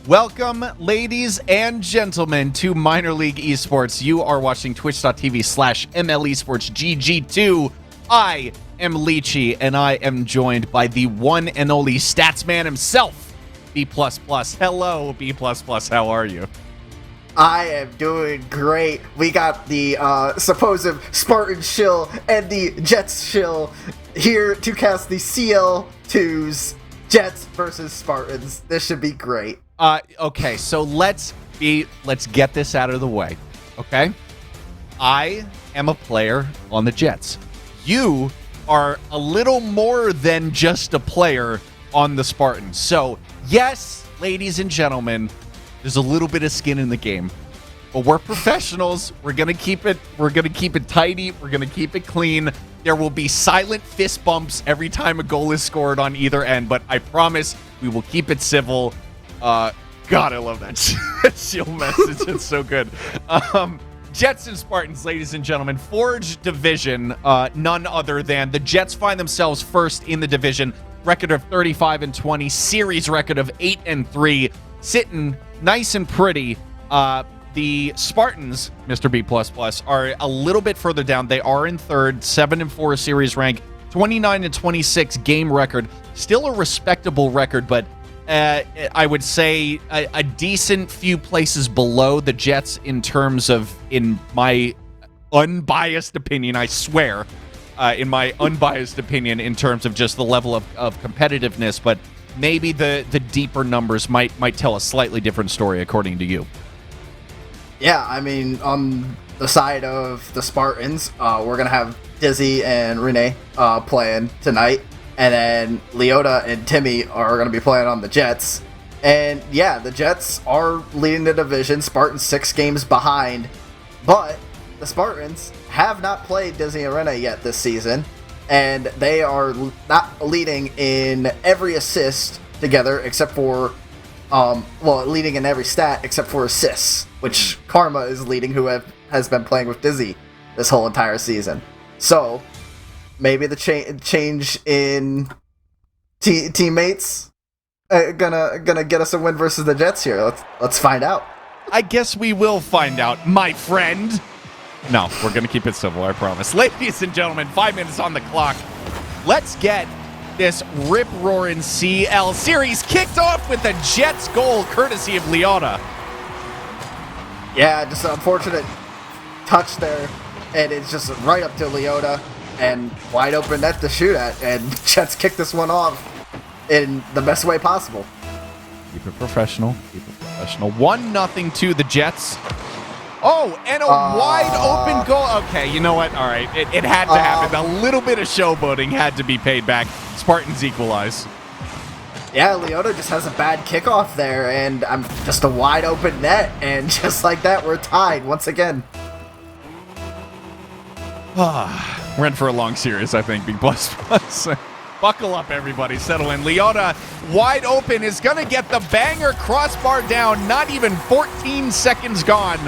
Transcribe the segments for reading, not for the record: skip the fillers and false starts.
Welcome, ladies and gentlemen, to Minor League Esports. You are watching twitch.tv/MLE Esports GG2. I am Leechy, and I am joined by the one and only Statsman himself, B++. Hello, B++. How are you? I am doing great. We got the supposed Spartan shill and the Jets shill here to cast the CL2's Jets versus Spartans. This should be great. Okay, so let's get this out of the way, okay? I am a player on the Jets. You are a little more than just a player on the Spartans. So, yes, ladies and gentlemen, there's a little bit of skin in the game. But we're professionals. We're going to keep it tidy. We're going to keep it clean. There will be silent fist bumps every time a goal is scored on either end, but I promise we will keep it civil. God, I love that shield message. It's so good. Jets and Spartans, ladies and gentlemen. Forge division, none other than the Jets find themselves first in the division. Record of 35-20, series record of 8-3, sitting nice and pretty. The Spartans, Mr. B++, are a little bit further down. They are in third, 7-4 series rank, 29-26 game record. Still a respectable record, but I would say a decent few places below the Jets in terms of, in my unbiased opinion, I swear, in my unbiased opinion, in terms of just the level of competitiveness, but maybe the deeper numbers might tell a slightly different story according to you. Yeah, I mean, on the side of the Spartans, we're going to have Dizzy and Renee playing tonight. And then Leota and Timmy are going to be playing on the Jets. And yeah, the Jets are leading the division. Spartans 6 games behind. But the Spartans have not played Dizzy and Renee yet this season. And they are not leading in every assist together except for, leading in every stat except for assists, which Karma is leading, who has been playing with Dizzy this whole entire season. So maybe the change in teammates gonna get us a win versus the Jets here. Let's find out. I guess we will find out, my friend. No, we're gonna keep it civil, I promise. Ladies and gentlemen, 5 minutes on the clock. Let's get this rip-roaring CL series kicked off with a Jets goal, courtesy of Leota. Yeah, just an unfortunate touch there, and it's just right up to Leota. And wide open net to shoot at, and Jets kick this one off in the best way possible. Keep it professional. 1-0 to the Jets. Oh, and a wide open goal. Okay, you know what? All right, it had to happen. A little bit of showboating had to be paid back. Spartans equalize. Yeah, Leota just has a bad kickoff there, and I'm just a wide open net, and just like that, we're tied once again. We're in for a long series, I think, B++. Buckle up, everybody. Settle in. Leota, wide open, is going to get the banger crossbar down. Not even 14 seconds gone.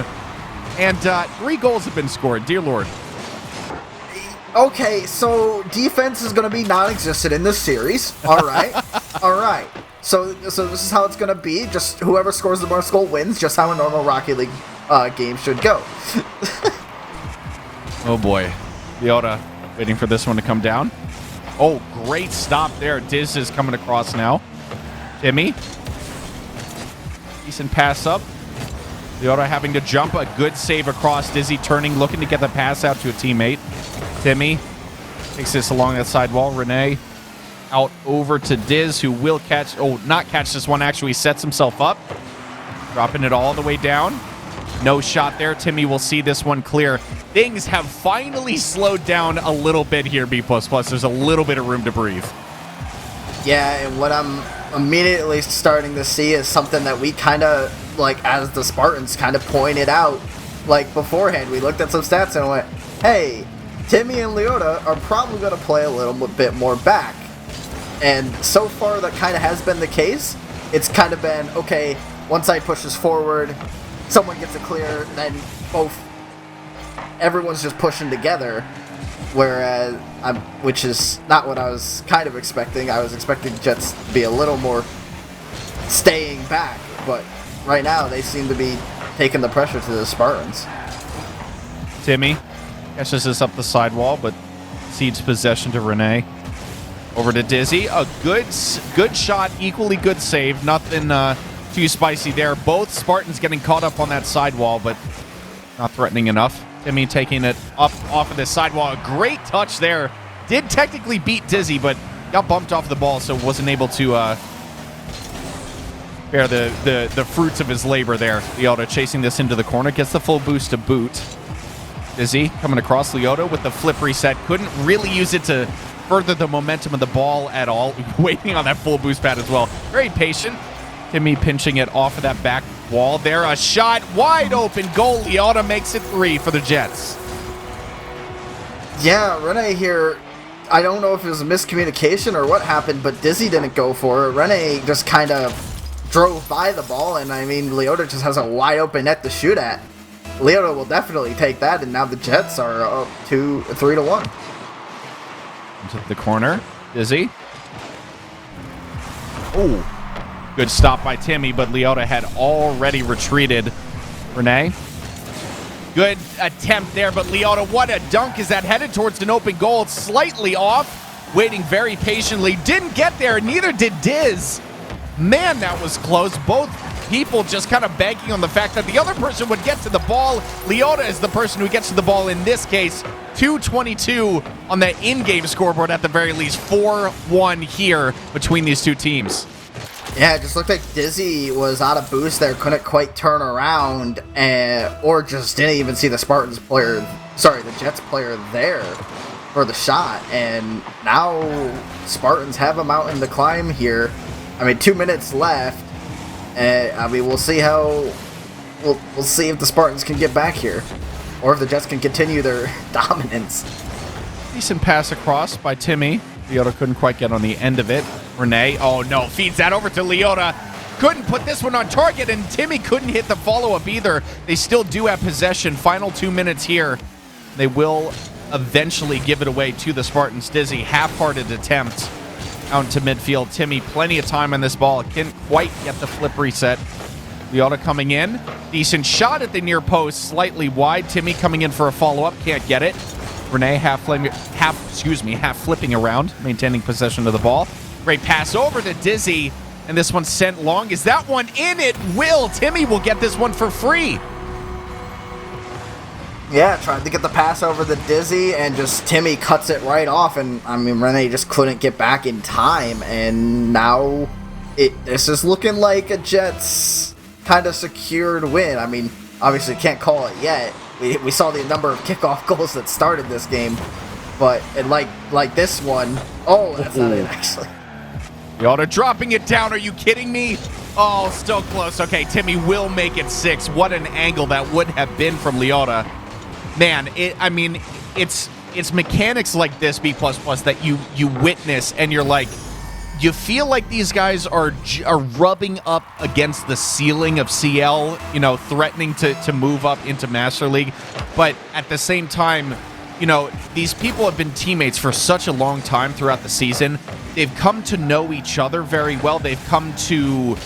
And 3 goals have been scored. Dear Lord. Okay, so defense is going to be non-existent in this series. All right. All right. So this is how it's going to be. Just whoever scores the most goal wins, just how a normal Rocket League game should go. Oh boy. Leota waiting for this one to come down. Oh, great stop there. Diz is coming across now. Timmy. Decent pass up. Leota having to jump. A good save across. Dizzy turning, looking to get the pass out to a teammate. Timmy takes this along that sidewall. Renee out over to Diz, who will catch. Oh, not catch this one. Actually sets himself up. Dropping it all the way down. No shot there. Timmy will see this one clear. Things have finally slowed down a little bit here, B++. There's a little bit of room to breathe. Yeah, and what I'm immediately starting to see is something that we kind of, like, as the Spartans kind of pointed out, like, beforehand. We looked at some stats and went, hey, Timmy and Leota are probably going to play a little bit more back. And so far, that kind of has been the case. It's kind of been, okay, one side pushes forward, someone gets a clear, then everyone's just pushing together, whereas which is not what I was kind of expecting. I was expecting Jets to be a little more staying back, but right now they seem to be taking the pressure to the Spartans. Timmy catches this up the sidewall, but cedes possession to Renee. Over to Dizzy. A good shot, equally good save. Nothing too spicy there. Both Spartans getting caught up on that sidewall, but not threatening enough. Timmy taking it up off of the sidewall. A great touch there. Did technically beat Dizzy, but got bumped off the ball, so wasn't able to bear the fruits of his labor there. Leota chasing this into the corner. Gets the full boost to boot. Dizzy coming across. Leota with the flip reset. Couldn't really use it to further the momentum of the ball at all. Waiting on that full boost pad as well. Very patient. Timmy pinching it off of that back wall there. A shot wide open goal. Leota makes it 3 for the Jets. Yeah, Renee here, I don't know if it was a miscommunication or what happened, but Dizzy didn't go for it. Renee just kind of drove by the ball, and I mean, Leota just has a wide open net to shoot at. Leota will definitely take that, and now the Jets are up 3-1. Into the corner. Dizzy. Oh. Good stop by Timmy, but Leota had already retreated. Renee. Good attempt there, but Leota, what a dunk. Is that headed towards an open goal? It's slightly off. Waiting very patiently. Didn't get there. Neither did Diz. Man, that was close. Both people just kind of banking on the fact that the other person would get to the ball. Leota is the person who gets to the ball in this case. 2:22 on the in-game scoreboard at the very least. 4-1 here between these two teams. Yeah, it just looked like Dizzy was out of boost there, couldn't quite turn around, or just didn't even see the Jets player there for the shot. And now Spartans have a mountain to climb here. I mean, 2 minutes left. I mean, we'll see we'll see if the Spartans can get back here, or if the Jets can continue their dominance. Decent pass across by Timmy. Leota couldn't quite get on the end of it. Renee, oh no, feeds that over to Leota. Couldn't put this one on target, and Timmy couldn't hit the follow-up either. They still do have possession. Final 2 minutes here. They will eventually give it away to the Spartans. Dizzy, half-hearted attempt out into midfield. Timmy, plenty of time on this ball. Can't quite get the flip reset. Leota coming in. Decent shot at the near post, slightly wide. Timmy coming in for a follow-up, can't get it. Renee half flipping around, maintaining possession of the ball. Great pass over to Dizzy, and this one sent long. Is that one in? It will. Timmy will get this one for free. Yeah, tried to get the pass over to Dizzy, and just Timmy cuts it right off, and I mean, Renee just couldn't get back in time, and now this is looking like a Jets kind of secured win. I mean, obviously can't call it yet. We saw the number of kickoff goals that started this game, but like this one, oh, that's not it actually. Leota dropping it down. Are you kidding me? Oh, still close. Okay, Timmy will make it 6. What an angle that would have been from Leota. Man, it's mechanics like this, B++, that you witness, and you're like, you feel like these guys are rubbing up against the ceiling of CL, threatening to move up into Master League. But at the same time, these people have been teammates for such a long time throughout the season. They've come to know each other very well. They've come to,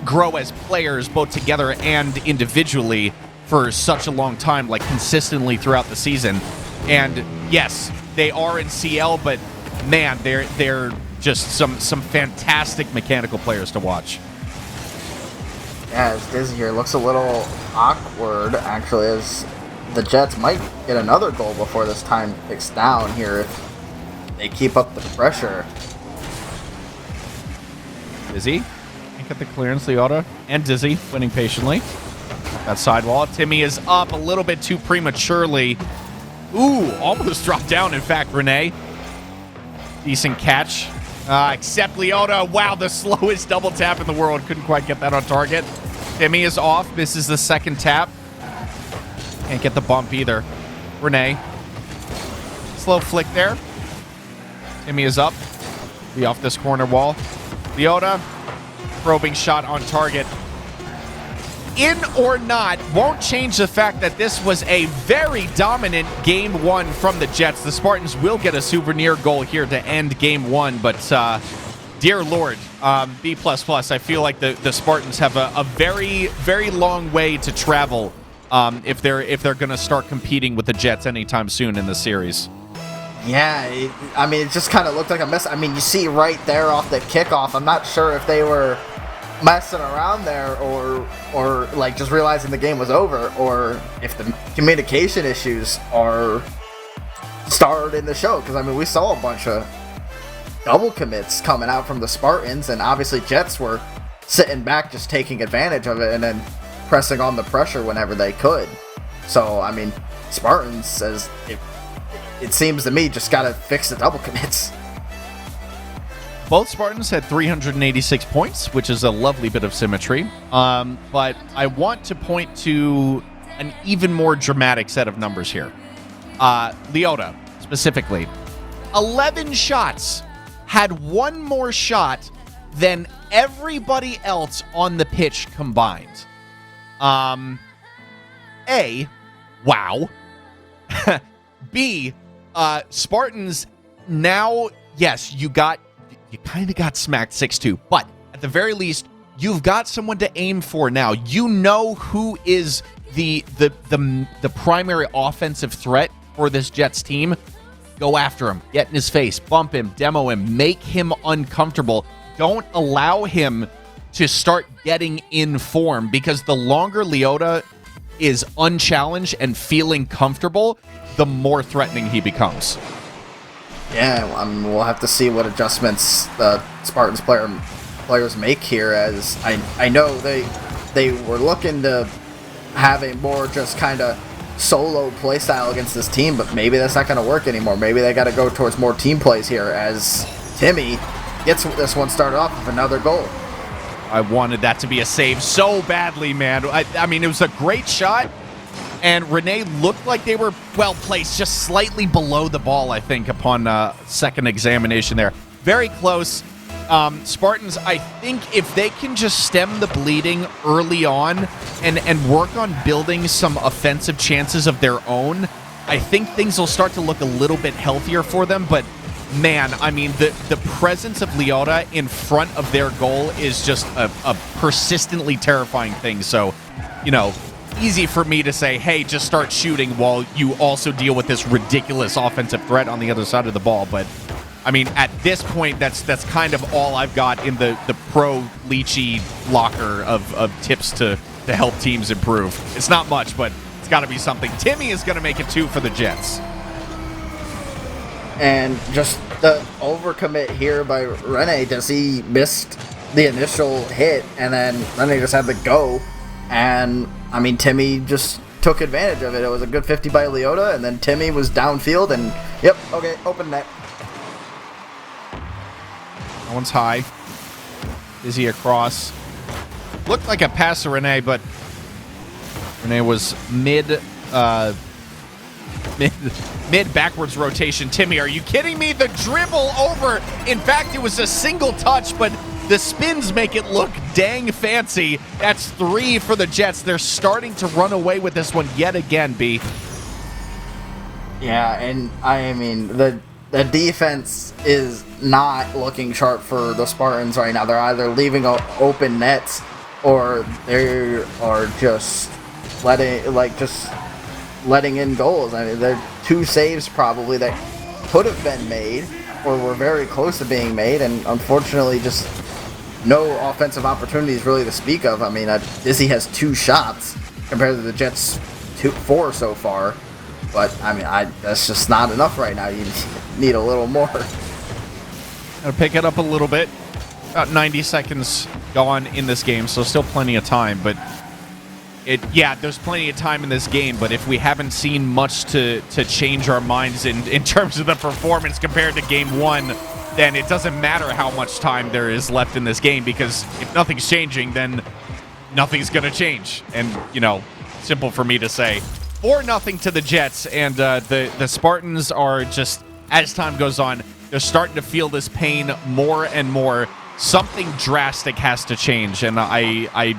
grow as players, both together and individually, for such a long time, like consistently throughout the season. And yes, they are in CL, but man, they're just some fantastic mechanical players to watch. Yeah, as Dizzy here looks a little awkward, actually, as the Jets might get another goal before this time ticks down here if they keep up the pressure. Dizzy can't get the clearance. Leota and Dizzy winning patiently. That sidewall. Timmy is up a little bit too prematurely. Ooh, almost dropped down, in fact, Renee. Decent catch. Except Leota. Wow, the slowest double tap in the world. Couldn't quite get that on target. Timmy is off. Misses the second tap. Can't get the bump either. Renee. Slow flick there. Timmy is up. Be off this corner wall. Leota. Probing shot on target. In or not, won't change the fact that this was a very dominant Game 1 from the Jets. The Spartans will get a souvenir goal here to end Game 1, but dear Lord, B++. I feel like the Spartans have a very, very long way to travel if they're going to start competing with the Jets anytime soon in the series. Yeah, it just kind of looked like a mess. I mean, you see right there off the kickoff. I'm not sure if they were messing around there or like just realizing the game was over, or if the communication issues are started in the show. Because I mean, we saw a bunch of double commits coming out from the Spartans, and obviously Jets were sitting back just taking advantage of it and then pressing on the pressure whenever they could. So I mean, Spartans, as it seems to me, just gotta fix the double commits. Both Spartans had 386 points, which is a lovely bit of symmetry. But I want to point to an even more dramatic set of numbers here. Leota, specifically. 11 shots. Had one more shot than everybody else on the pitch combined. A, wow. B, Spartans now, yes, you kind of got smacked 6-2, but at the very least, you've got someone to aim for now. You know who is the primary offensive threat for this Jets team. Go after him. Get in his face. Bump him. Demo him. Make him uncomfortable. Don't allow him to start getting in form, because the longer Leota is unchallenged and feeling comfortable, the more threatening he becomes. Yeah, we'll have to see what adjustments the Spartans players make here, as I know they were looking to have a more just kind of solo play style against this team, but maybe that's not going to work anymore. Maybe they got to go towards more team plays here, as Timmy gets this one started off with another goal. I wanted that to be a save so badly, man. I mean, it was a great shot, and Renee looked like they were well placed, just slightly below the ball, I think, upon second examination there. Very close. Spartans, I think if they can just stem the bleeding early on and work on building some offensive chances of their own, I think things will start to look a little bit healthier for them. But man, I mean, the presence of Leota in front of their goal is just a persistently terrifying thing. So, you know, easy for me to say, hey, just start shooting while you also deal with this ridiculous offensive threat on the other side of the ball. But I mean, at this point, that's kind of all I've got in the pro Leachy locker of tips to help teams improve. It's not much, but it's got to be something. Timmy is going to make it 2 for the Jets. And just the overcommit here by Rene, does he missed the initial hit, and then Rene just had to go. And, I mean, Timmy just took advantage of it. It was a good 50 by Leota, and then Timmy was downfield, and, yep, okay, open net. That one's high. Izzy across. Looked like a pass to Renee, but Renee was mid backwards rotation. Timmy, are you kidding me? The dribble over. In fact, it was a single touch, but the spins make it look dang fancy. That's 3 for the Jets. They're starting to run away with this one yet again, B. Yeah, and I mean, the defense is not looking sharp for the Spartans right now. They're either leaving open nets, or they are just letting in goals. I mean, there are 2 saves probably that could have been made or were very close to being made, and unfortunately just no offensive opportunities really to speak of. I mean, Izzy has 2 shots compared to the Jets' 4 so far. But, I mean, that's just not enough right now. You need a little more. Gotta pick it up a little bit. About 90 seconds gone in this game, so still plenty of time. But, there's plenty of time in this game. But if we haven't seen much to change our minds in terms of the performance compared to Game 1, then it doesn't matter how much time there is left in this game. Because if nothing's changing, then nothing's going to change. And, you know, simple for me to say. 4-0 to the Jets, and the Spartans are just, as time goes on, they're starting to feel this pain more and more. Something drastic has to change, and I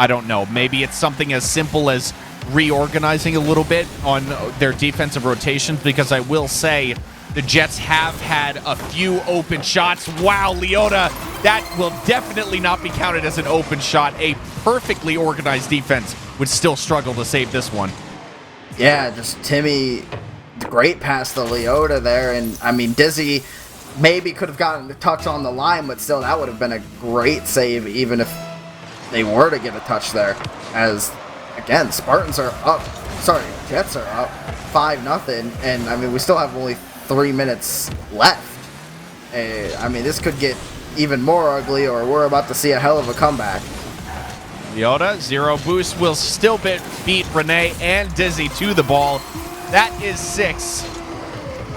don't know. Maybe it's something as simple as reorganizing a little bit on their defensive rotations, because I will say The Jets have had a few open shots. Wow, Leota, that will definitely not be counted as an open shot. A perfectly organized defense would still struggle to save this one. Yeah, just Timmy, great pass to Leota there. And, I mean, Dizzy maybe could have gotten a touch on the line, but still, that would have been a great save even if they were to get a touch there. As, again, Spartans are up. Sorry, Jets are up 5-0. And, I mean, we still have only 3 minutes left. I mean, this could get even more ugly, or we're about to see a hell of a comeback. Leota, 0 boost, will still beat Renee and Dizzy to the ball. That is 6.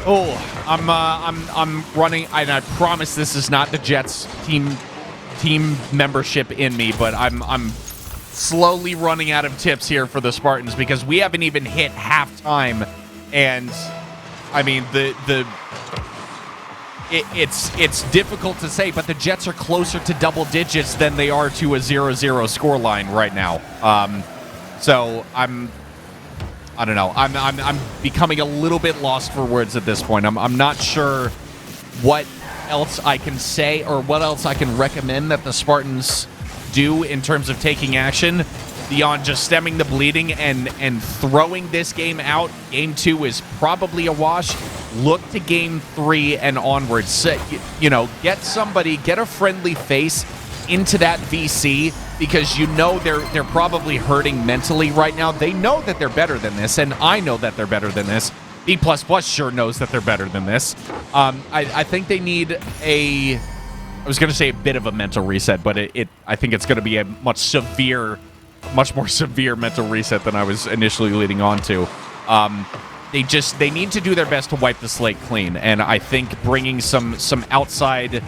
Oh, I'm running, and I promise this is not the Jets team membership in me, but I'm slowly running out of tips here for the Spartans because we haven't even hit halftime, and I mean it's difficult to say, but the Jets are closer to double digits than they are to a 0-0 score line right now. So I don't know. I'm becoming a little bit lost for words at this point. I'm not sure what else I can say or what else I can recommend that the Spartans do in terms of taking action beyond just stemming the bleeding and throwing this game out. Game 2 is probably a wash. Look to game 3 and onwards. You know, get a friendly face into that VC, because you know they're probably hurting mentally right now. They know that they're better than this, and I know that they're better than this. B++ sure knows that they're better than this. I think they need I was going to say a bit of a mental reset, but I think it's going to be a much more severe mental reset than I was initially leading on to. They need to do their best to wipe the slate clean, and I think bringing some outside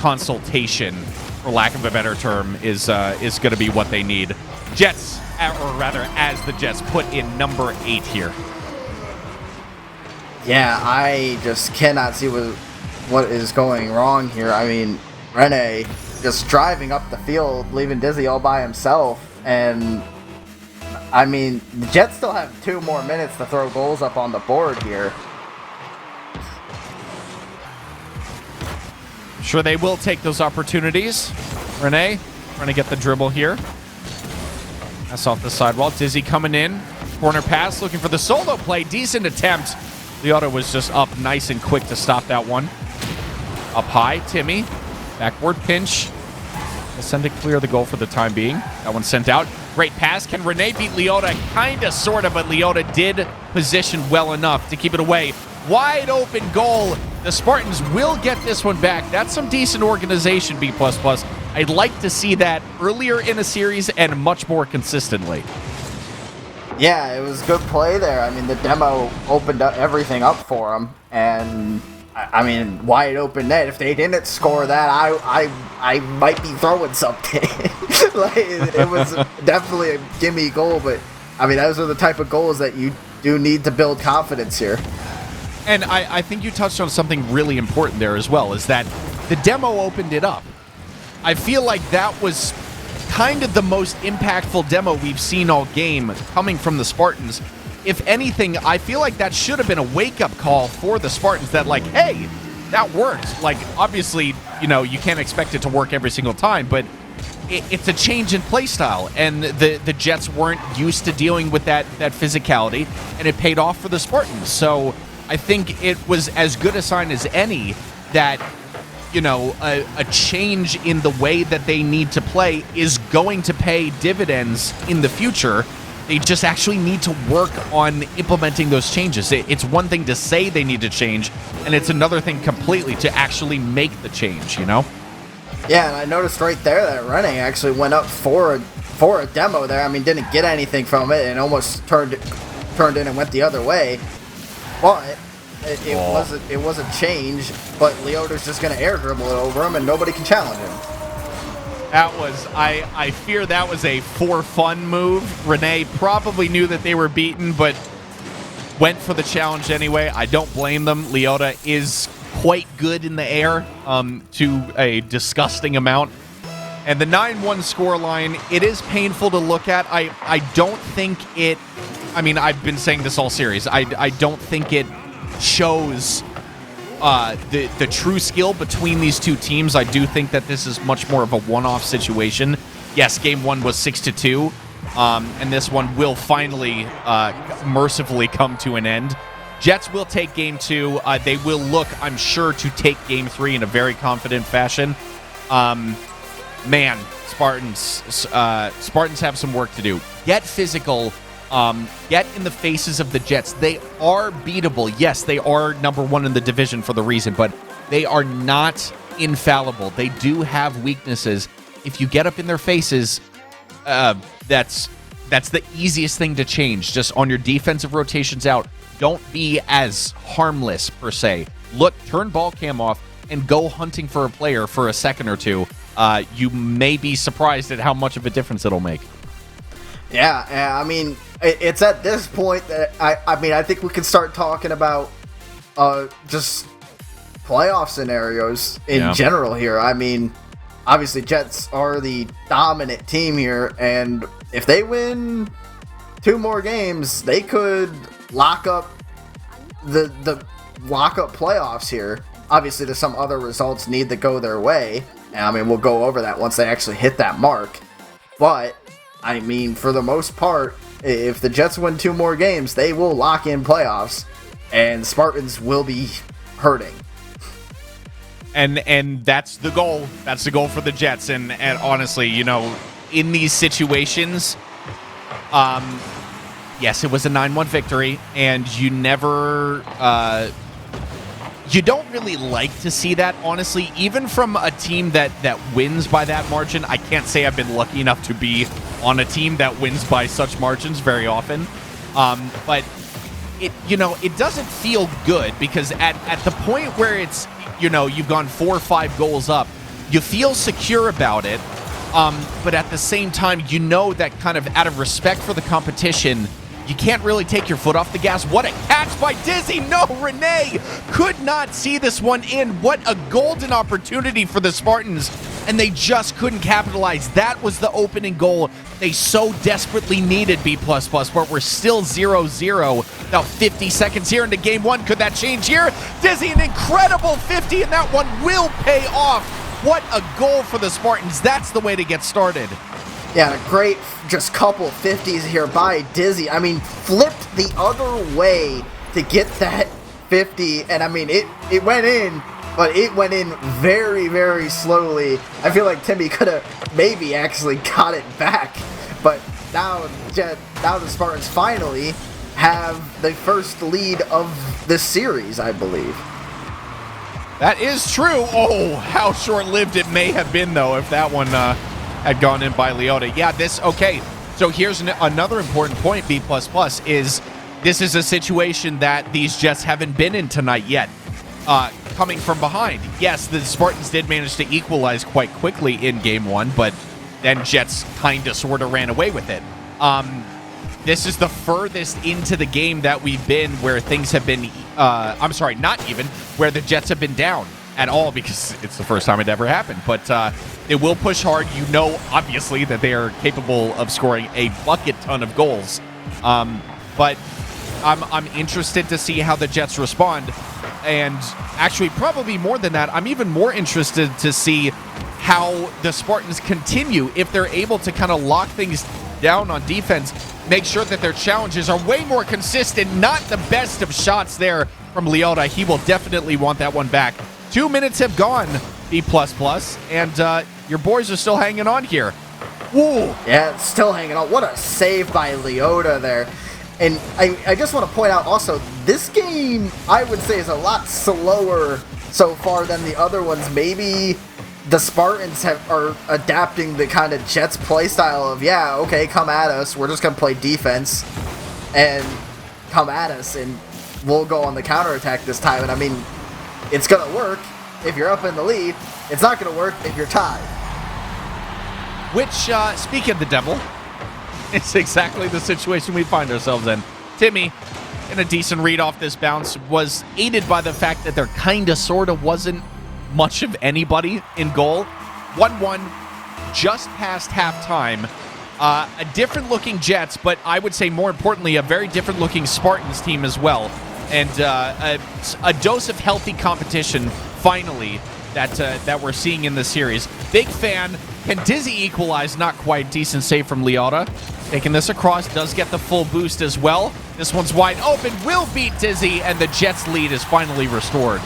consultation, for lack of a better term, is going to be what they need. Jets, or rather, as the Jets put in number 8 here. Yeah, I just cannot see what is going wrong here. I mean, Rene just driving up the field, leaving Dizzy all by himself, and I mean, the Jets still have 2 more minutes to throw goals up on the board here. Sure, they will take those opportunities. Renee trying to get the dribble here. That's off the sidewall. Dizzy coming in. Corner pass, looking for the solo play. Decent attempt. Leota was just up nice and quick to stop that one. Up high, Timmy. Backward pinch. We'll send it clear of the goal for the time being. That one sent out. Great pass. Can Renee beat Leota? Kinda, sorta, but Leota did position well enough to keep it away. Wide open goal. The Spartans will get this one back. That's some decent organization, B++. I'd like to see that earlier in a series and much more consistently. Yeah, it was good play there. I mean, the demo opened up everything up for them, and I mean, wide open net. If they didn't score that, I might be throwing something. Like, it was definitely a gimme goal, but I mean, those are the type of goals that you do need to build confidence here. And I think you touched on something really important there as well, is that the demo opened it up. I feel like that was kind of the most impactful demo we've seen all game coming from the Spartans. If anything, I feel like that should have been a wake-up call for the Spartans that, like, hey, that worked. Like, obviously, you know, you can't expect it to work every single time, but it's a change in play style, and the Jets weren't used to dealing with that physicality, and it paid off for the Spartans. So I think it was as good a sign as any that, you know, a change in the way that they need to play is going to pay dividends in the future. They just actually need to work on implementing those changes. It's one thing to say they need to change, and it's another thing completely to actually make the change, you know? Yeah, and I noticed right there that Rennie actually went up for a demo there. I mean, didn't get anything from it and almost turned in and went the other way. But it was a change, but Leota's just going to air dribble it over him, and nobody can challenge him. That was, I fear that was a for fun move. Renee probably knew that they were beaten, but went for the challenge anyway. I don't blame them. Leota is quite good in the air, to a disgusting amount. And the 9-1 scoreline, it is painful to look at. I don't think it, I mean, I've been saying this all series. I don't think it shows the true skill between these two teams. I do think that this is much more of a one-off situation. Yes, game one was 6-2, and this one will finally mercifully come to an end. Jets will take game two. They will look, I'm sure, to take game three in a very confident fashion. Man, Spartans have some work to do. Get physical. Get in the faces of the Jets. They are beatable. Yes, they are number one in the division for the reason, but they are not infallible. They do have weaknesses. If you get up in their faces, that's the easiest thing to change. Just on your defensive rotations out, don't be as harmless per se. Look, turn ball cam off and go hunting for a player for a second or two. You may be surprised at how much of a difference it'll make. Yeah, I mean, it's at this point that I think we can start talking about just playoff scenarios in general here. I mean, obviously Jets are the dominant team here, and if they win 2 more games, they could lock up the playoffs here. Obviously, there's some other results need to go their way, and I mean, we'll go over that once they actually hit that mark. But I mean, for the most part, if the Jets win 2 more games, they will lock in playoffs, and Spartans will be hurting. And that's the goal. That's the goal for the Jets. And honestly, you know, in these situations, yes, it was a 9-1 victory, and you never, you don't really like to see that, honestly. Even from a team that wins by that margin, I can't say I've been lucky enough to be on a team that wins by such margins very often. But it doesn't feel good, because at the point where it's, you've gone 4 or 5 goals up, you feel secure about it. But at the same time, that kind of out of respect for the competition, you can't really take your foot off the gas. What a catch by Dizzy. No, Renee could not see this one in. What a golden opportunity for the Spartans, and they just couldn't capitalize. That was the opening goal they so desperately needed, B++, but we're still 0-0. About 50 seconds here into game one. Could that change here? Dizzy, an incredible 50, and that one will pay off. What a goal for the Spartans. That's the way to get started. Yeah, a great just couple 50s here by Dizzy. I mean, flipped the other way to get that 50, and I mean, it went in, but it went in very, very slowly. I feel like Timmy could have maybe actually got it back, but now the Spartans finally have the first lead of the series, I believe. That is true. Oh, how short-lived it may have been, though, if that one had gone in by Leota. Yeah, okay. So here's another important point, B++, is this is a situation that these Jets haven't been in tonight yet. Coming from behind. Yes, the Spartans did manage to equalize quite quickly in game one, but then Jets kind of sort of ran away with it. This is the furthest into the game that we've been where things have been, I'm sorry, not even, where the Jets have been down at all, because it's the first time it ever happened. But they will push hard. Obviously, that they are capable of scoring a bucket ton of goals. But I'm interested to see how the Jets respond. And actually, probably more than that, I'm even more interested to see how the Spartans continue, if they're able to kind of lock things down on defense, make sure that their challenges are way more consistent. Not the best of shots there from Leota. He will definitely want that one back. 2 minutes have gone, B++, and your boys are still hanging on here. Woo! Yeah, still hanging on. What a save by Leota there. And I just want to point out also, this game, I would say, is a lot slower so far than the other ones. Maybe the Spartans are adapting the kind of Jets play style of, yeah, okay, come at us. We're just going to play defense and come at us, and we'll go on the counterattack this time. And I mean, it's going to work if you're up in the lead. It's not going to work if you're tied. Which, speaking of the devil, it's exactly the situation we find ourselves in. Timmy, in a decent read off this bounce, was aided by the fact that there kind of sort of wasn't much of anybody in goal. 1-1, just past halftime. A different looking Jets, but I would say more importantly, a very different looking Spartans team as well. and a dose of healthy competition finally that we're seeing in this series. Big fan. Can Dizzy equalize? Not quite. Decent save from Leota. Taking this across, does get the full boost as well. This one's wide open, will beat Dizzy, and the Jets' lead is finally restored.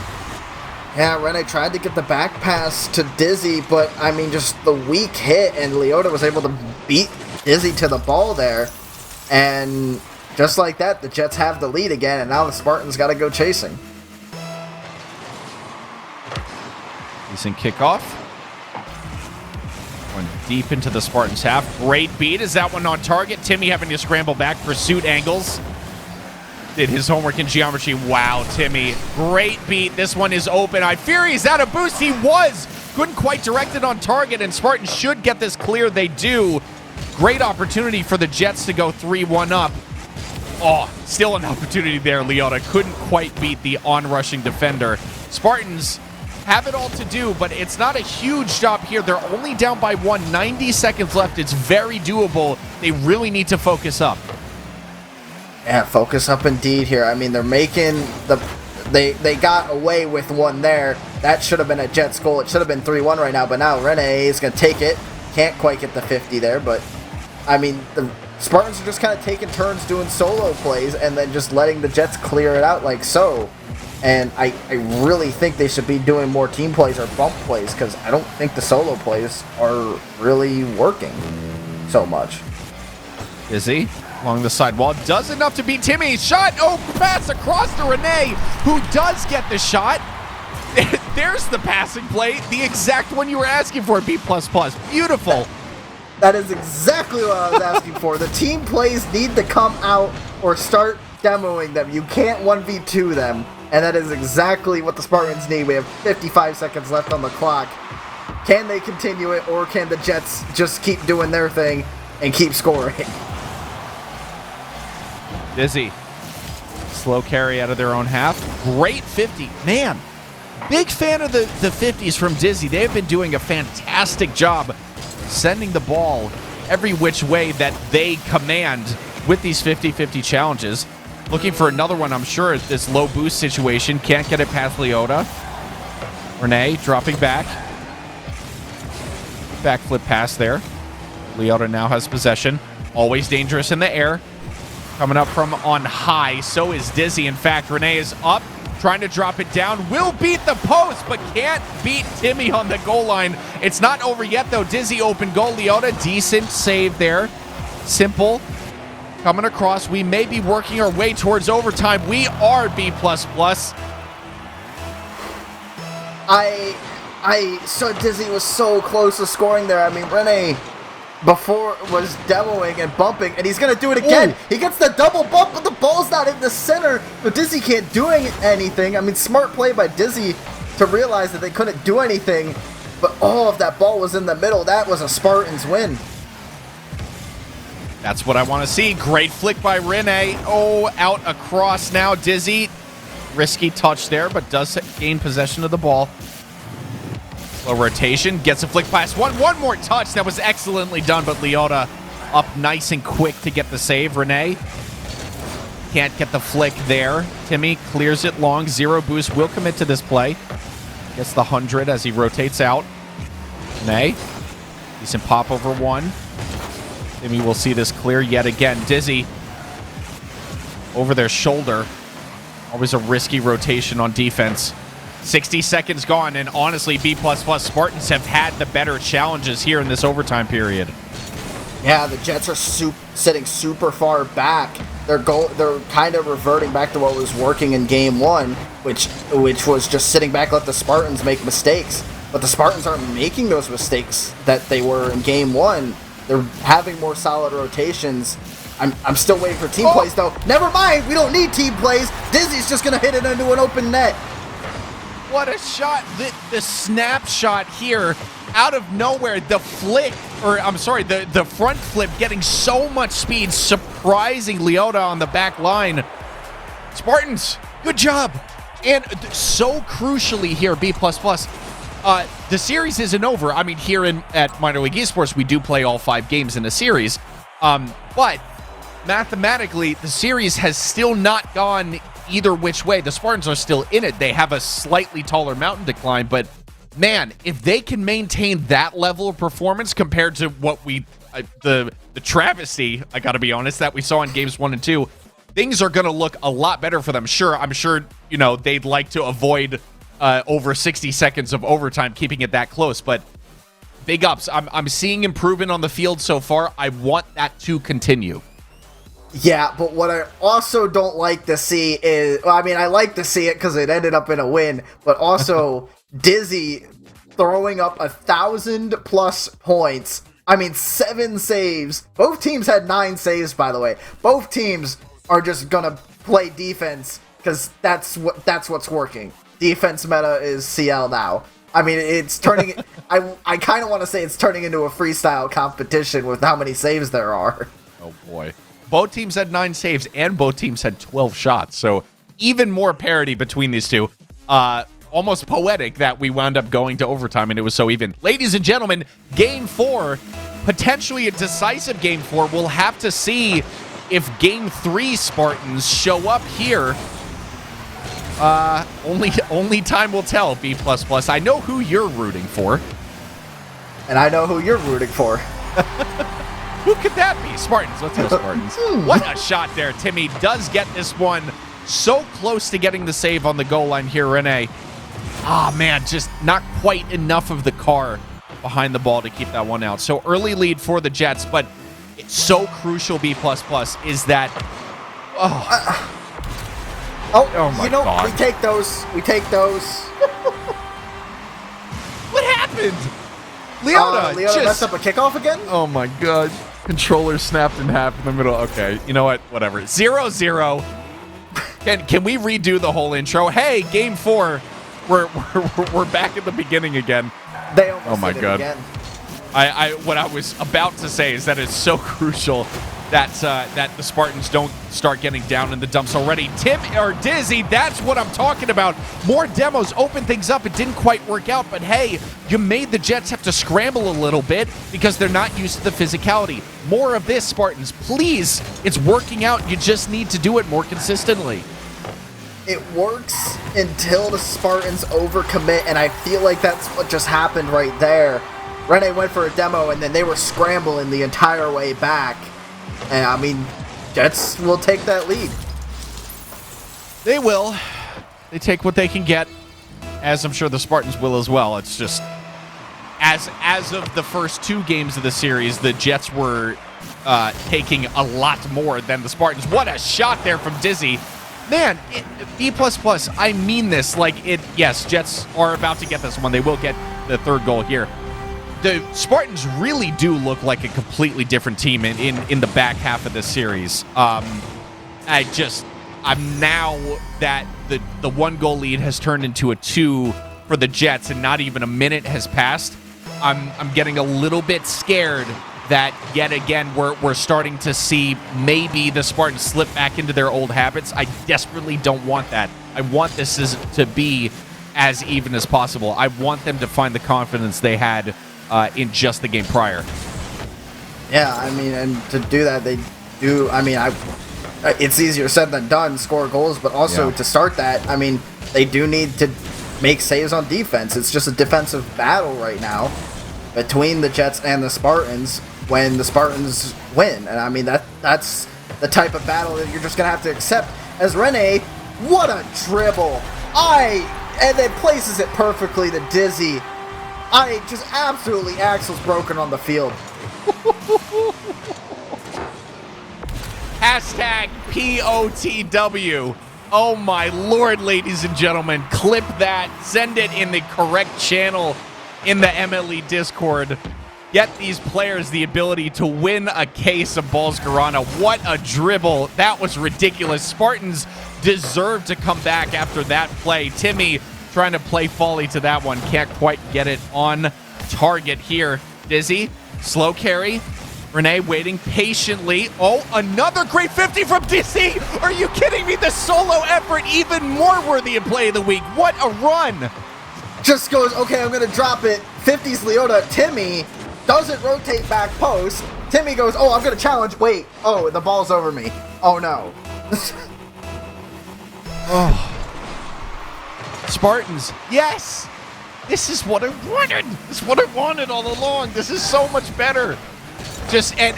Yeah, Rene tried to get the back pass to Dizzy, but I mean, just the weak hit, and Leota was able to beat Dizzy to the ball there. And just like that, the Jets have the lead again, and now the Spartans got to go chasing. Decent kickoff. Going deep into the Spartans half. Great beat. Is that one on target? Timmy having to scramble back. Pursuit angles. Did his homework in geometry. Wow, Timmy. Great beat. This one is open. I fear he's out of boost. He was. Couldn't quite direct it on target, and Spartans should get this clear. They do. Great opportunity for the Jets to go 3-1 up. Oh, still an opportunity there, Leota. Couldn't quite beat the on-rushing defender. Spartans have it all to do, but it's not a huge job here. They're only down by 1, 90 seconds left. It's very doable. They really need to focus up. Yeah, focus up indeed here. I mean, they're making the... They got away with one there. That should have been a Jets goal. It should have been 3-1 right now, but now Rene is going to take it. Can't quite get the 50 there, but I mean, the Spartans are just kind of taking turns doing solo plays and then just letting the Jets clear it out like so. And I really think they should be doing more team plays or bump plays, because I don't think the solo plays are really working so much. Dizzy along the sidewall does enough to beat Timmy. Shot, oh, pass across to Rene, who does get the shot. There's the passing play, the exact one you were asking for, B++. Beautiful. That is exactly what I was asking for. The team plays need to come out or start demoing them. You can't 1v2 them. And that is exactly what the Spartans need. We have 55 seconds left on the clock. Can they continue it, or can the Jets just keep doing their thing and keep scoring? Dizzy. Slow carry out of their own half. Great 50. Man, big fan of the 50s from Dizzy. They have been doing a fantastic job sending the ball every which way that they command with these 50-50 challenges. Looking for another one, I'm sure, at this low boost situation. Can't get it past Leota. Rene dropping back. Backflip pass there. Leota now has possession. Always dangerous in the air. Coming up from on high. So is Dizzy. In fact, Rene is up. Trying to drop it down. Will beat the post, but can't beat Timmy on the goal line. It's not over yet, though. Dizzy open goal. Leota, decent save there. Simple. Coming across. We may be working our way towards overtime. We are B++. So Dizzy was so close to scoring there. I mean, Rene before was demoing and bumping, and he's going to do it again. Ooh. He gets the double bump, but the ball's not in the center. But Dizzy can't do anything. I mean, smart play by Dizzy to realize that they couldn't do anything. But if that ball was in the middle, that was a Spartans win. That's what I want to see. Great flick by Rene. Oh, out across now. Dizzy. Risky touch there, but does gain possession of the ball. Slow rotation. Gets a flick pass. One more touch. That was excellently done, but Leota up nice and quick to get the save. Rene can't get the flick there. Timmy clears it long. Zero boost. Will commit to this play. Gets the 100 as he rotates out. Rene. Decent pop over one. Timmy will see this clear yet again. Dizzy over their shoulder. Always a risky rotation on defense. 60 seconds gone, and honestly, B++ Spartans have had the better challenges here in this overtime period. Yeah, the Jets are sitting super far back. They're kind of reverting back to what was working in game one, which was just sitting back, let the Spartans make mistakes. But the Spartans aren't making those mistakes that they were in game one. They're having more solid rotations. I'm still waiting for team plays, though. Never mind, we don't need team plays. Dizzy's just going to hit it into an open net. What a shot. The snapshot here out of nowhere. The flick, or I'm sorry, the front flip getting so much speed, surprising Leota on the back line. Spartans, good job. And so crucially here, B++, the series isn't over. I mean, here at Minor League Esports, we do play all 5 games in a series. But mathematically, the series has still not gone either which way. The Spartans are still in it. They have a slightly taller mountain decline, but man, if they can maintain that level of performance compared to what the travesty, I gotta be honest, that we saw in games 1 and 2, things are gonna look a lot better for them. Sure, I'm sure, they'd like to avoid over 60 seconds of overtime, keeping it that close, but big ups. I'm seeing improvement on the field so far. I want that to continue. Yeah, but what I also don't like to see is, I like to see it because it ended up in a win, but also Dizzy throwing up 1,000+ points. 7 saves. Both teams had 9 saves, by the way. Both teams are just gonna play defense because that's what's working. Defense meta is CL now. It's turning. I kind of want to say it's turning into a freestyle competition with how many saves there are. Oh boy. Both teams had 9 saves, and both teams had 12 shots. So even more parity between these two. Almost poetic that we wound up going to overtime, and it was so even. Ladies and gentlemen, Game 4, potentially a decisive Game 4. We'll have to see if Game 3 Spartans show up here. Only time will tell, B++. I know who you're rooting for. And I know who you're rooting for. Who could that be? Spartans. Let's go Spartans. What a shot there. Timmy does get this one so close to getting the save on the goal line here, Renee. Ah, man, just not quite enough of the car behind the ball to keep that one out. So early lead for the Jets, but it's so crucial, B++, is that... Oh my God. We take those. What happened? Leota Leota messed up a kickoff again? Oh my God. Controller snapped in half in the middle. Okay, you know what? Whatever. 0-0. Can we redo the whole intro? Hey, Game 4. We're back at the beginning again. They almost oh my did it God. again. What I was about to say is that it's so crucial that the Spartans don't start getting down in the dumps already. Dizzy, that's what I'm talking about. More demos, open things up. It didn't quite work out, but hey, you made the Jets have to scramble a little bit because they're not used to the physicality. More of this, Spartans, please. It's working out. You just need to do it more consistently. It works until the Spartans overcommit, and I feel like that's what just happened right there. Rene went for a demo, and then they were scrambling the entire way back. And, Jets will take that lead. They will. They take what they can get, as I'm sure the Spartans will as well. It's just, as of the first 2 games of the series, the Jets were taking a lot more than the Spartans. What a shot there from Dizzy. Man, B++, I mean this. Yes, Jets are about to get this one. They will get the 3rd goal here. The Spartans really do look like a completely different team in the back half of this series. I'm now that the 1-goal lead has turned into a 2 for the Jets and not even a minute has passed, I'm getting a little bit scared that yet again we're starting to see maybe the Spartans slip back into their old habits. I desperately don't want that. I want this to be as even as possible. I want them to find the confidence they had in just the game prior. Yeah, and to do that, they do. It's easier said than done, score goals, but also to start that, they do need to make saves on defense. It's just a defensive battle right now between the Jets and the Spartans when the Spartans win. And that's the type of battle that you're just going to have to accept. As Rene, what a dribble. And then places it perfectly to Dizzy. Just absolutely axles broken on the field. Hashtag POTW. Oh my Lord, ladies and gentlemen. Clip that. Send it in the correct channel in the MLE Discord. Get these players the ability to win a case of Balls Garana. What a dribble. That was ridiculous. Spartans deserve to come back after that play. Timmy trying to play folly to that one. Can't quite get it on target here. Dizzy, slow carry. Renee waiting patiently. Oh, another great 50 from Dizzy. Are you kidding me? The solo effort even more worthy of play of the week. What a run. Just goes, okay, I'm going to drop it. 50's Leota. Timmy doesn't rotate back post. Timmy goes, oh, I'm going to challenge. Wait. Oh, the ball's over me. Oh, no. Oh. Spartans, yes! This is what I wanted! This is what I wanted all along! This is so much better! Just, and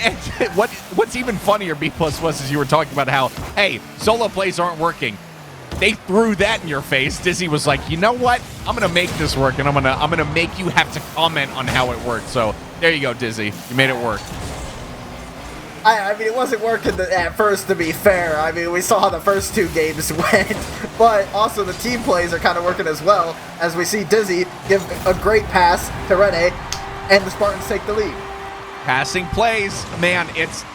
what's even funnier, B++, is you were talking about how, hey, solo plays aren't working. They threw that in your face. Dizzy was like, you know what? I'm gonna make this work, and I'm gonna make you have to comment on how it worked. So there you go, Dizzy. You made it work. I mean, it wasn't working at first, to be fair. I mean, we saw how the first 2 games went, but also the team plays are kind of working as well, as we see Dizzy give a great pass to Rene, and the Spartans take the lead. Passing plays, man, it's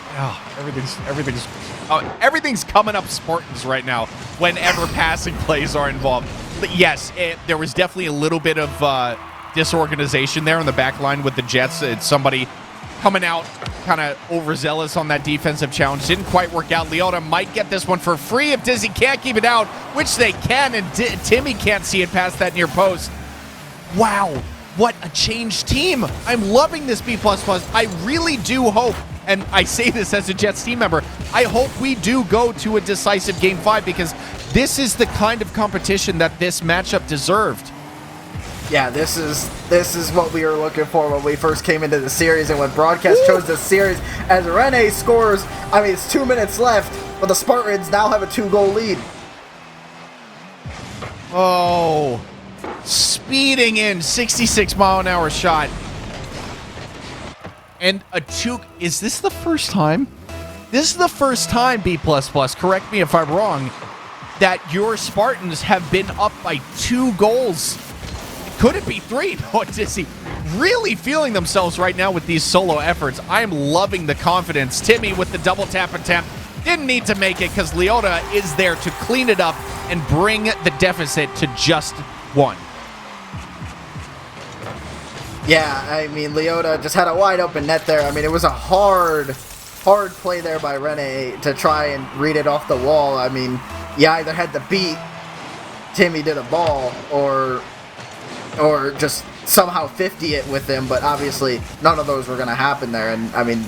everything's coming up Spartans right now whenever passing plays are involved. But yes, there was definitely a little bit of disorganization there on the back line with the Jets. It's somebody coming out kind of overzealous on that defensive challenge. Didn't quite work out. Leota might get this one for free if Dizzy can't keep it out, which they can, and Timmy can't see it past that near post. Wow, what a changed team. I'm loving this B++. I really do hope, and I say this as a Jets team member, I hope we do go to a decisive Game 5 because this is the kind of competition that this matchup deserved. Yeah, this is what we were looking for when we first came into the series, and when broadcast chose this series. As Rene scores, I mean, it's 2 minutes left, but the Spartans now have a 2-goal lead. Oh, speeding in, 66-mile-an-hour shot. And a 2, is this the first time? This is the first time, B++, correct me if I'm wrong, that your Spartans have been up by 2 goals. Could it be 3? Oh, Dizzy really feeling themselves right now with these solo efforts. I am loving the confidence. Timmy with the double tap attempt. Didn't need to make it because Leota is there to clean it up and bring the deficit to just 1. Yeah, I mean, Leota just had a wide open net there. I mean, it was a hard play there by Rene to try and read it off the wall. I mean, you either had to beat Timmy to the ball or just somehow 50 it with him, but obviously none of those were going to happen there. And I mean,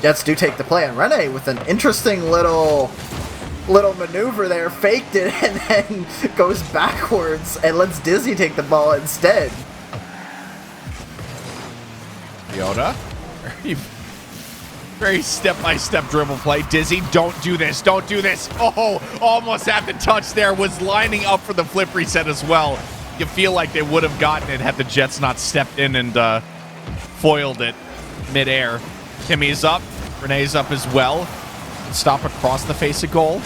Jets do take the play, and Rene with an interesting little maneuver there, faked it, and then goes backwards and lets Dizzy take the ball instead. Leota, very step-by-step dribble play. Dizzy, don't do this, don't do this. Oh, almost had the touch there, was lining up for the flip reset as well. You feel like they would have gotten it had the Jets not stepped in and foiled it midair. Timmy's up. Renee's up as well. Stop across the face of goal.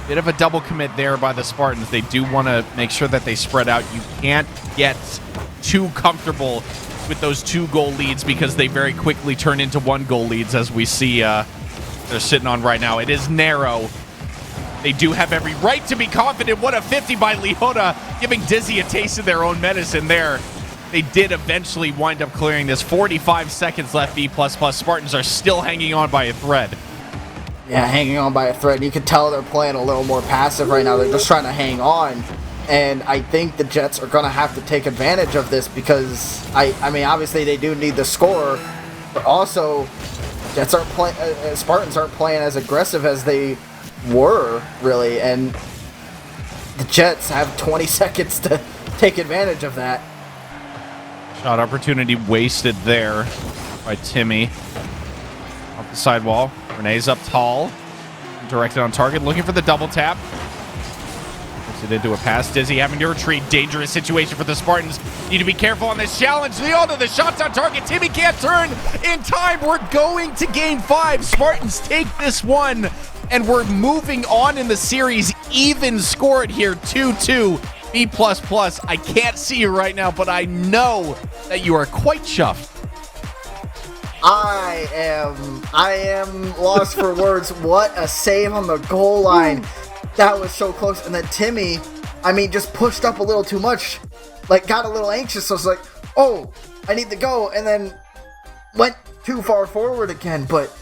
Bit of a double commit there by the Spartans. They do want to make sure that they spread out. You can't get too comfortable with those 2-goal leads because they very quickly turn into 1-goal leads, as we see they're sitting on right now. It is narrow. They do have every right to be confident. What a 50 by Leota, giving Dizzy a taste of their own medicine there. They did eventually wind up clearing this. 45 seconds left, B++. Spartans are still hanging on by a thread. Yeah, hanging on by a thread. You can tell they're playing a little more passive right now. They're just trying to hang on. And I think the Jets are going to have to take advantage of this because, I mean, obviously they do need the score, but also Jets aren't Spartans aren't playing as aggressive as they were, really, and the Jets have 20 seconds to take advantage of that. Shot opportunity wasted there by Timmy. Off the sidewall. Renee's up tall. Directed on target, looking for the double tap. Puts it into a pass. Dizzy having to retreat. Dangerous situation for the Spartans. Need to be careful on this challenge. Leota, the shot's on target. Timmy can't turn in time. We're going to Game 5. Spartans take this one. And we're moving on in the series. Even scored here, 2-2. B++. I can't see you right now, but I know that you are quite chuffed. I am lost for words. What a save on the goal line. That was so close. And then Timmy, I mean, just pushed up a little too much. Like, got a little anxious. So I was like, oh, I need to go. And then went too far forward again. But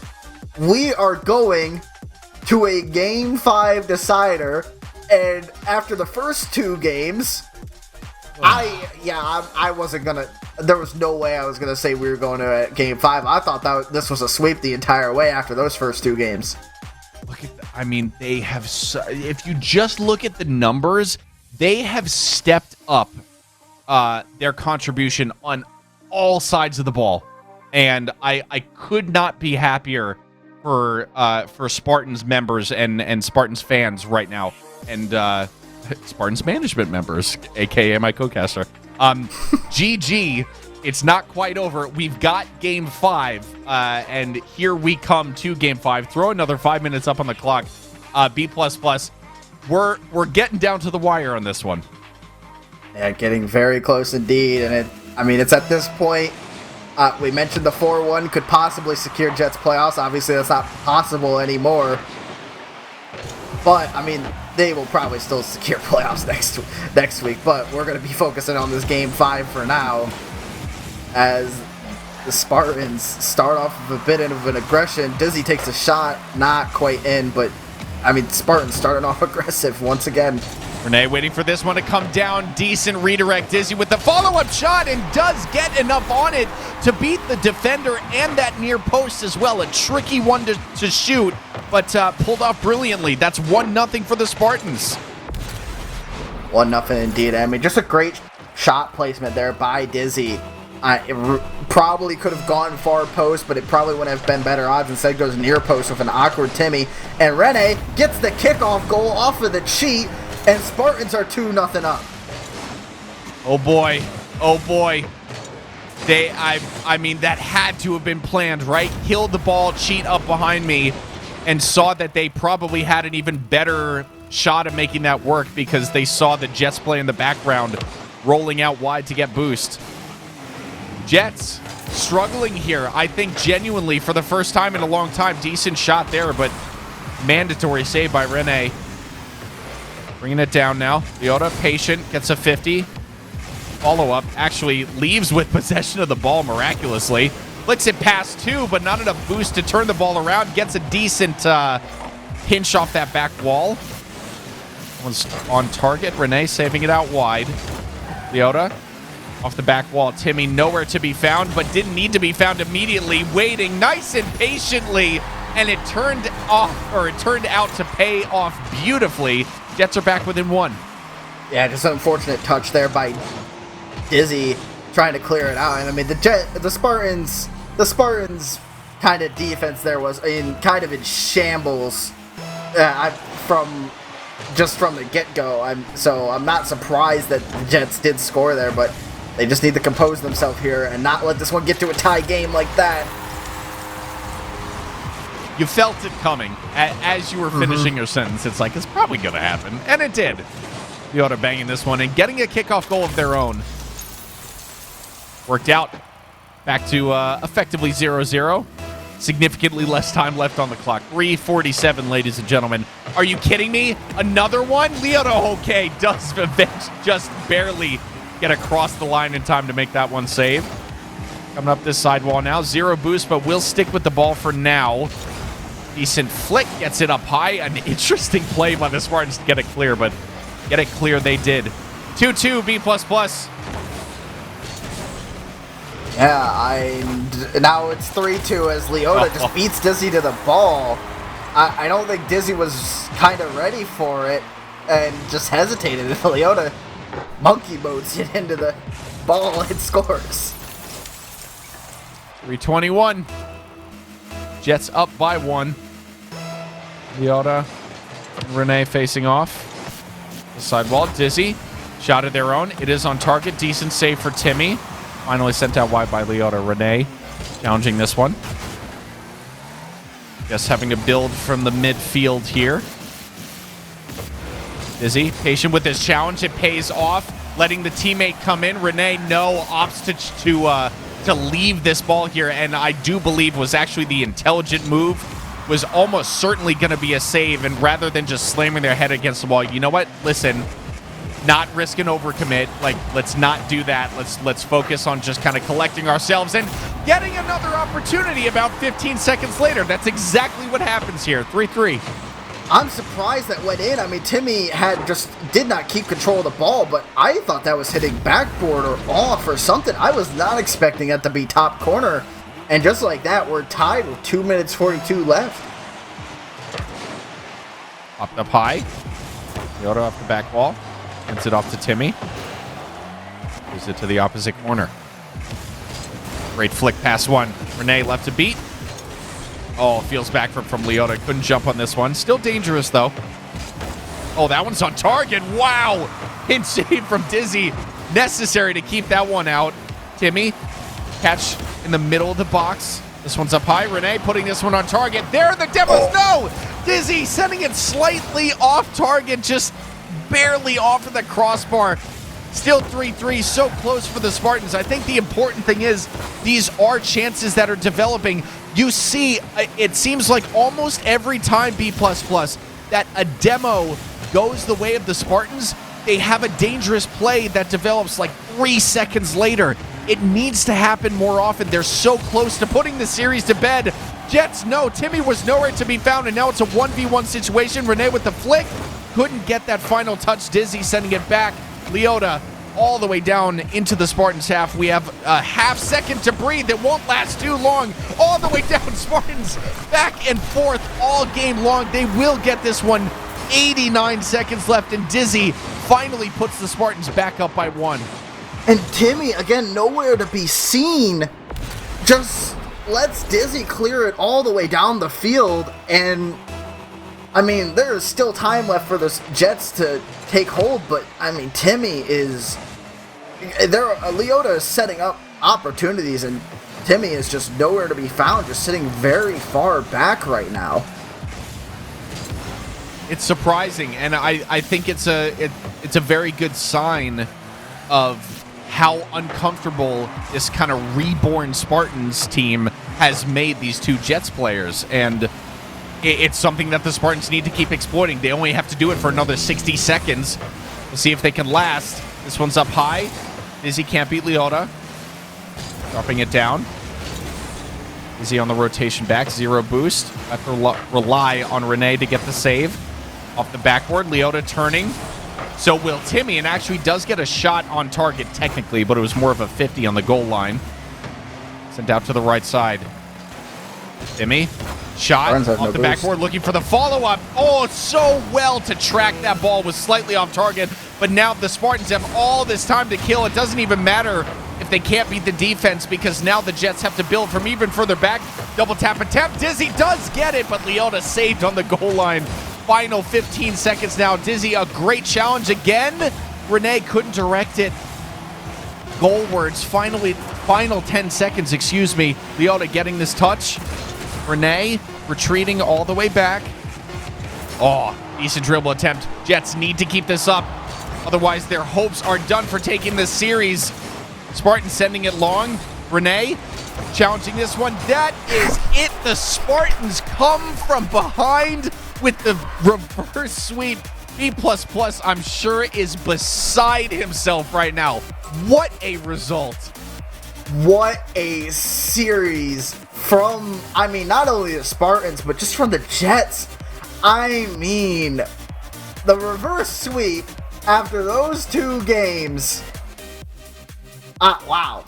we are going to a Game 5 decider, and after the first 2 games, I wasn't gonna. There was no way I was gonna say we were going to Game 5. I thought this was a sweep the entire way after those first 2 games. Look at that. I mean, they have, if you just look at the numbers, they have stepped up their contribution on all sides of the ball. And I could not be happier for Spartans members and Spartans fans right now. And Spartans management members, a.k.a. my co-caster. GG. It's not quite over. We've got Game 5, and here we come to Game 5. Throw another 5 minutes up on the clock. B++. We're getting down to the wire on this one. Yeah, getting very close indeed. And it's at this point, we mentioned the 4-1 could possibly secure Jets playoffs. Obviously, that's not possible anymore. But, I mean, they will probably still secure playoffs next week. But we're going to be focusing on this Game 5 for now, as the Spartans start off with a bit of an aggression. Dizzy takes a shot, not quite in, but, I mean, Spartans starting off aggressive once again. Renee waiting for this one to come down. Decent redirect. Dizzy with the follow-up shot and does get enough on it to beat the defender and that near post as well. A tricky one to shoot, but pulled off brilliantly. That's 1-0 for the Spartans. 1-0 indeed. I mean, just a great shot placement there by Dizzy. It probably could have gone far post, but it probably wouldn't have been better odds. Instead goes near post with an awkward Timmy. And Rene gets the kickoff goal off of the cheat, and Spartans are 2-0 up. Oh boy. Oh boy. I mean, that had to have been planned, right? Killed the ball, cheat up behind me, and saw that they probably had an even better shot at making that work because they saw the Jets play in the background, rolling out wide to get boost. Jets struggling here, I think, genuinely for the first time in a long time. Decent shot there, but mandatory save by Rene. Bringing it down now. Leota, patient, gets a 50. Follow-up, actually leaves with possession of the ball miraculously. Flicks it past two, but not enough boost to turn the ball around. Gets a decent pinch off that back wall. Was on target. Rene saving it out wide. Leota off the back wall. Timmy nowhere to be found, but didn't need to be found immediately. Waiting nice and patiently, and it turned out to pay off beautifully. Jets are back within 1. Yeah, just an unfortunate touch there by Dizzy trying to clear it out. And I mean, the Spartans kind of defense there was kind of in shambles from the get-go. So I'm not surprised that the Jets did score there, but they just need to compose themselves here and not let this one get to a tie game like that. You felt it coming as you were finishing your sentence. It's like, it's probably going to happen. And it did. Leota banging this one and getting a kickoff goal of their own. Worked out. Back to effectively 0-0. Significantly less time left on the clock. 3:47, ladies and gentlemen. Are you kidding me? Another one? Leota, okay, does just barely get across the line in time to make that one save. Coming up this sidewall now. 0 boost, but we'll stick with the ball for now. Decent flick. Gets it up high. An interesting play by the Spartans to get it clear, but get it clear they did. 2-2, B++. Yeah, now it's 3-2 as Leota just beats Dizzy to the ball. I don't think Dizzy was kind of ready for it and just hesitated. Leota monkey modes it into the ball and scores. 3:21. Jets up by 1. Leota and Rene facing off. The sidewall. Dizzy. Shot of their own. It is on target. Decent save for Timmy. Finally sent out wide by Leota. Rene challenging this one. Just having to build from the midfield here. Dizzy, patient with his challenge. It pays off. Letting the teammate come in. Rene, no, opts to leave this ball here, and I do believe was actually the intelligent move. Was almost certainly going to be a save, and rather than just slamming their head against the wall, you know what? Listen, not risk an overcommit. Like, let's not do that. Let's focus on just kind of collecting ourselves and getting another opportunity about 15 seconds later. That's exactly what happens here. 3-3. I'm surprised that went in. I mean, Timmy did not keep control of the ball, but I thought that was hitting backboard or off or something. I was not expecting it to be top corner. And just like that, we're tied with 2 minutes 42 left. Popped up high. Leota off the back wall. Sends it off to Timmy. Moves it to the opposite corner. Great flick past one. Renee left to beat. Oh, feels back from Leota. Couldn't jump on this one. Still dangerous, though. Oh, that one's on target. Wow. Pin save from Dizzy. Necessary to keep that one out. Timmy, catch in the middle of the box. This one's up high. Renee putting this one on target. There are the demos. No! Dizzy sending it slightly off target. Just barely off of the crossbar. Still 3-3, so close for the Spartans. I think the important thing is these are chances that are developing. You see, it seems like almost every time B++ that a demo goes the way of the Spartans, they have a dangerous play that develops like 3 seconds later. It needs to happen more often. They're so close to putting the series to bed. Jets, no. Timmy was nowhere to be found, and now it's a 1v1 situation. Renee with the flick. Couldn't get that final touch. Dizzy sending it back. Leota all the way down into the Spartans half. We have a half second to breathe. It won't last too long. All the way down. Spartans back and forth all game long. They will get this one. 89 seconds left, and Dizzy finally puts the Spartans back up by 1. And Timmy, again, nowhere to be seen. Just lets Dizzy clear it all the way down the field. And, I mean, there is still time left for the Jets to take hold. But, I mean, Timmy is... Leota is setting up opportunities, and Timmy is just nowhere to be found. Just sitting very far back right now. It's surprising, and I think it's a very good sign of how uncomfortable this kind of reborn Spartans team has made these two Jets players, and it's something that the Spartans need to keep exploiting. They only have to do it for another 60 seconds. We'll see if they can last. This one's up high. Dizzy can't beat Leota. Dropping it down. Dizzy on the rotation back, 0 boost. Have to rely on Renee to get the save. Off the backboard, Leota turning. So will Timmy, and actually does get a shot on target technically, but it was more of a 50 on the goal line. Sent out to the right side. Timmy, shot off the backboard, looking for the follow-up. Oh, so well to track that ball, was slightly off target, but now the Spartans have all this time to kill. It doesn't even matter if they can't beat the defense, because now the Jets have to build from even further back. Double tap attempt. Dizzy does get it, but Leota saved on the goal line. Final 15 seconds now. Dizzy, a great challenge again. Renee couldn't direct it goalwards. Final 10 seconds, excuse me. Leota getting this touch. Renee retreating all the way back. Oh, decent dribble attempt. Jets need to keep this up. Otherwise, their hopes are done for taking this series. Spartans sending it long. Renee challenging this one. That is it. The Spartans come from behind with the reverse sweep. B++, I'm sure, is beside himself right now. What a result. What a series from, I mean, not only the Spartans, but just from the Jets. I mean, the reverse sweep after those 2 games. Wow.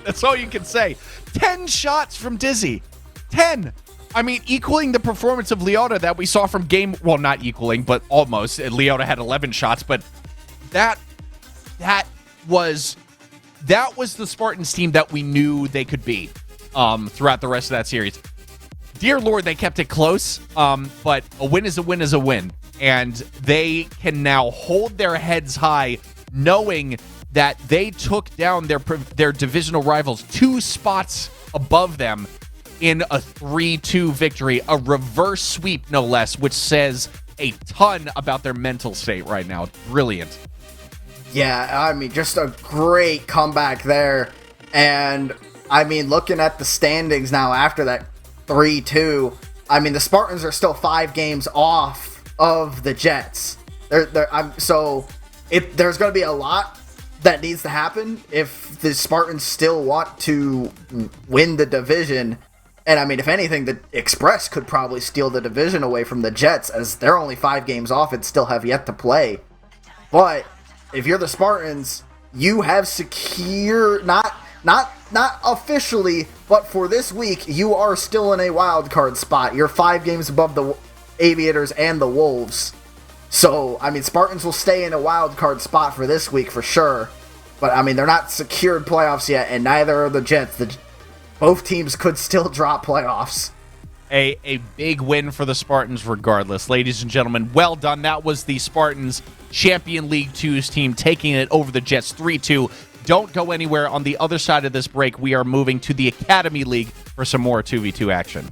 That's all you can say. 10 shots from Dizzy. 10. I mean, equaling the performance of Leota that we saw from game... Well, not equaling, but almost. Leota had 11 shots, but that was the Spartans team that we knew they could be throughout the rest of that series. Dear Lord, they kept it close, but a win is a win is a win. And they can now hold their heads high, knowing that they took down their divisional rivals 2 spots above them in a 3-2 victory, a reverse sweep no less, which says a ton about their mental state right now. Brilliant. Yeah, I mean, just a great comeback there. And, I mean, looking at the standings now after that 3-2, I mean, the Spartans are still 5 games off of the Jets. There's going to be a lot that needs to happen if the Spartans still want to win the division. And I mean, if anything, the Express could probably steal the division away from the Jets, as they're only 5 games off and still have yet to play. But if you're the Spartans, you have secure not not officially, but for this week, you are still in a wild card spot. You're 5 games above the Aviators and the Wolves. So, I mean, Spartans will stay in a wild card spot for this week for sure. But, I mean, they're not secured playoffs yet, and neither are the Jets. Both teams could still drop playoffs. A big win for the Spartans regardless. Ladies and gentlemen, well done. That was the Spartans Champion League 2's team taking it over the Jets 3-2. Don't go anywhere. On the other side of this break, we are moving to the Academy League for some more 2v2 action.